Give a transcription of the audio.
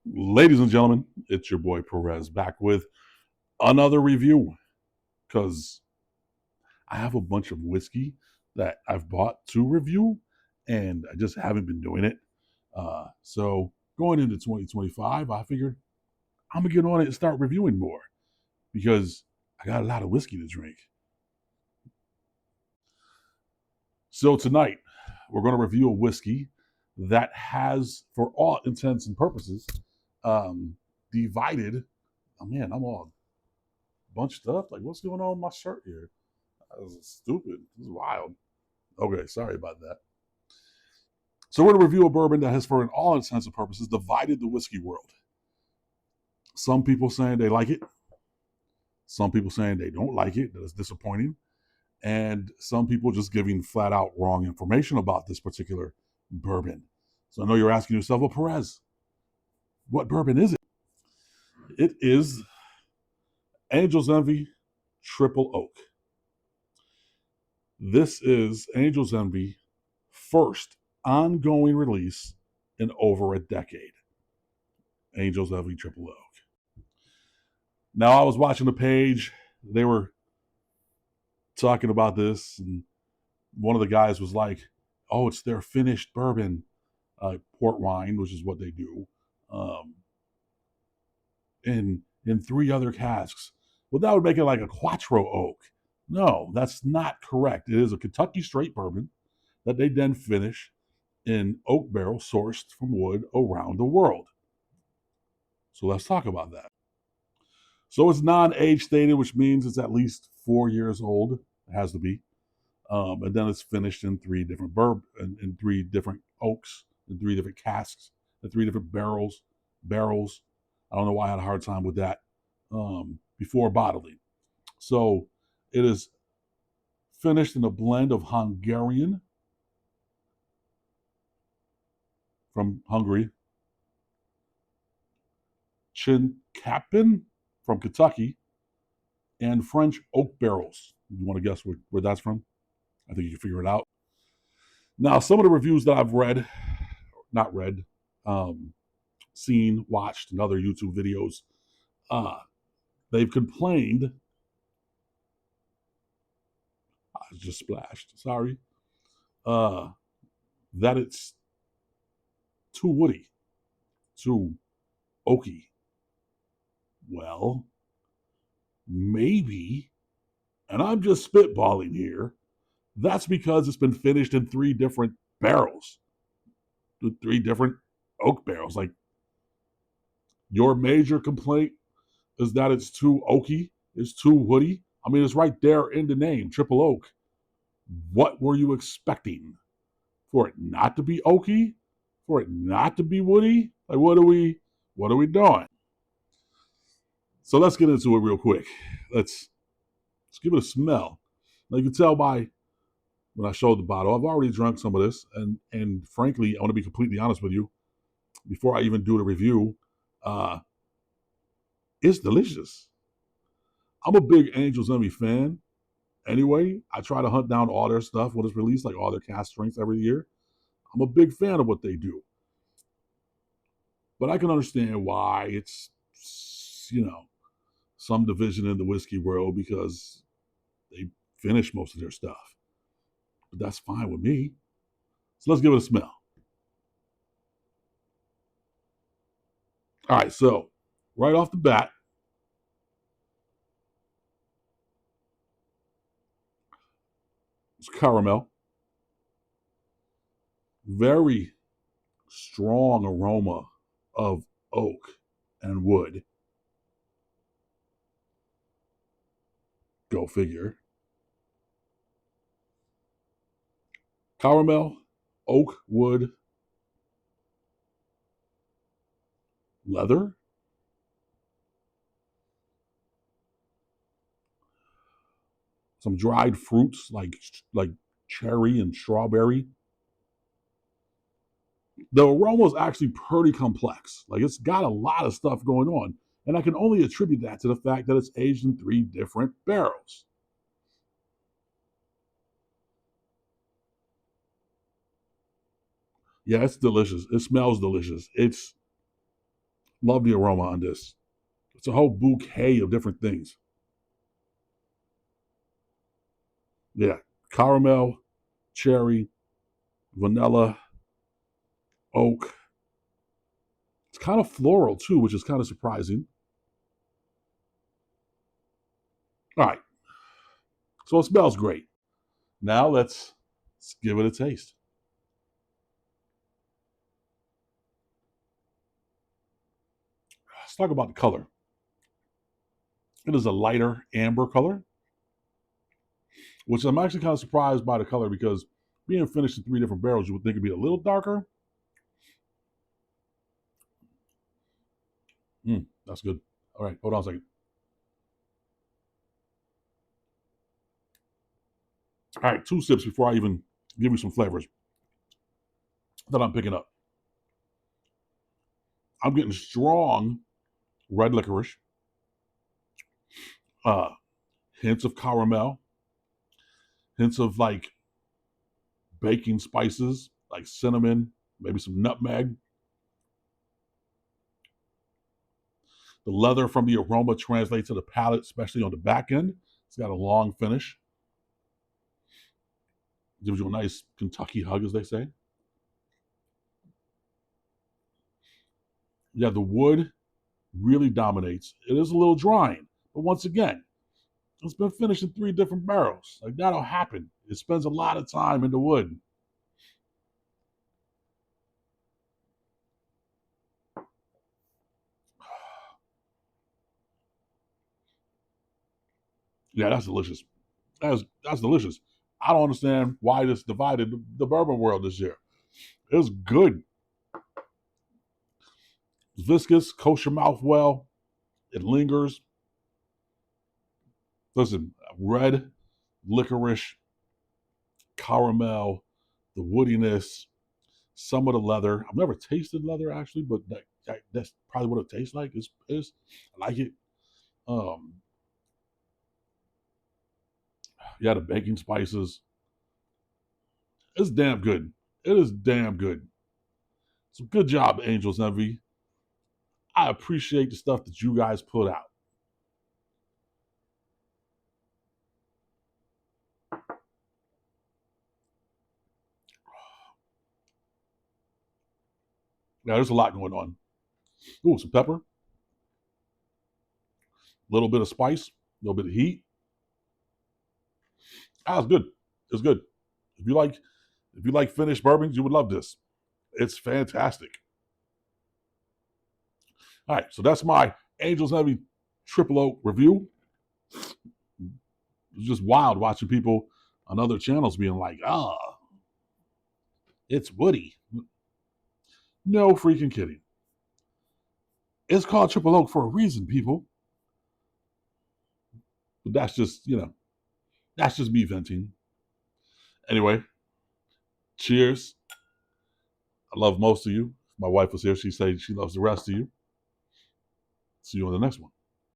Ladies and gentlemen, it's your boy Perez back with another review because I have a bunch of whiskey that I've bought to review and I just haven't been doing it. So going into 2025, I figured I'm gonna get on it and start reviewing more because I got a lot of whiskey to drink. So tonight, we're going to review a whiskey that has, for all intents and purposes, um, divided. Oh man, I'm all bunched up. Like, what's going on with my shirt here? This is stupid. This is wild. Okay, sorry about that. So we're going to review a bourbon that has, for all intents and purposes, divided the whiskey world. Some people saying they like it. Some people saying they don't like it. That it's disappointing. And some people just giving flat out wrong information about this particular bourbon. So I know you're asking yourself, well, Perez, what bourbon is it? It is Angel's Envy Triple Oak. This is Angel's Envy first ongoing release in over a decade. Angel's Envy Triple Oak. Now I was watching the page, they were talking about this, and one of the guys was like, "Oh, it's their finished bourbon, port wine, which is what they do, um, in three other casks." Well, that would make it like a Quattro Oak. No, that's not correct. It is a Kentucky straight bourbon that they then finish in oak barrels sourced from wood around the world. So let's talk about that. So it's non-age stated, which means it's at least 4 years old. It has to be. And then it's finished in three different in three different oaks, in three different casks, in three different barrels. Barrels. I don't know why I had a hard time with that before bottling. So it is finished in a blend of Hungarian from Hungary, Chinkapin from Kentucky, and French oak barrels. You want to guess where that's from? I think you can figure it out. Now, some of the reviews that I've read, not read, um, seen, watched in other YouTube videos, uh, they've complained. I just splashed. Sorry. Uh, that it's too woody, too oaky. Well, maybe, and I'm just spitballing here. That's because it's been finished in three different barrels, three different oak barrels. Like, your major complaint is that it's too oaky, it's too woody. I mean, it's right there in the name, Triple Oak. What were you expecting? For it not to be oaky? For it not to be woody? Like, what are we doing? So let's get into it real quick. Let's give it a smell. Now you can tell by when I showed the bottle, I've already drunk some of this, and frankly, I want to be completely honest with you. Before I even do the review, uh, it's delicious. I'm a big Angels Envy fan. Anyway, I try to hunt down all their stuff when it's released, like all their cast strengths every year. I'm a big fan of what they do, but I can understand why it's some division in the whiskey world because they finish most of their stuff. But that's fine with me. So let's give it a smell. All right, so right off the bat, it's caramel. Very strong aroma of oak and wood. Go figure. Caramel, oak, wood, leather. Some dried fruits like cherry and strawberry. The aroma is actually pretty complex. Like, it's got a lot of stuff going on. And I can only attribute that to the fact that it's aged in three different barrels. Yeah, it's delicious. It smells delicious. It's Love the aroma on this. It's a whole bouquet of different things. Yeah, caramel, cherry, vanilla, oak. It's kind of floral too, which is kind of surprising. All right, so it smells great. Now let's give it a taste. Let's talk about the color. It is a lighter amber color, which I'm actually kind of surprised by the color because being finished in three different barrels, you would think it'd be a little darker. That's good. All right, hold on a second. All right, two sips before I even give you some flavors that I'm picking up. I'm getting strong red licorice, uh, hints of caramel, hints of like baking spices, like cinnamon, maybe some nutmeg. The leather from the aroma translates to the palate, especially on the back end. It's got a long finish. Gives you a nice Kentucky hug, as they say. Yeah, the wood really dominates. It is a little drying, but once again, it's been finished in three different barrels. Like that'll happen. It spends a lot of time in the wood. Yeah, that's delicious. That's delicious. I don't understand why this divided the bourbon world this year. It was good. It's viscous, coats your mouth well. It lingers. Listen, red licorice, caramel, the woodiness, some of the leather. I've never tasted leather actually, but that's probably what it tastes like. I like it. Um, yeah, the baking spices. It's damn good. It is damn good. So good job, Angels Envy. I appreciate the stuff that you guys put out. Yeah, there's a lot going on. Ooh, some pepper, a little bit of spice, a little bit of heat. Ah, it's good. It's good. If you like, if you like finished bourbons, you would love this. It's fantastic. All right, so that's my Angels Envy Triple Oak review. It's just wild watching people on other channels being like, "Ah, oh, it's woody." No freaking kidding. It's called Triple Oak for a reason, people. But that's just, that's just me venting. Anyway, cheers. I love most of you. If my wife was here, she'd say she loves the rest of you. See you on the next one.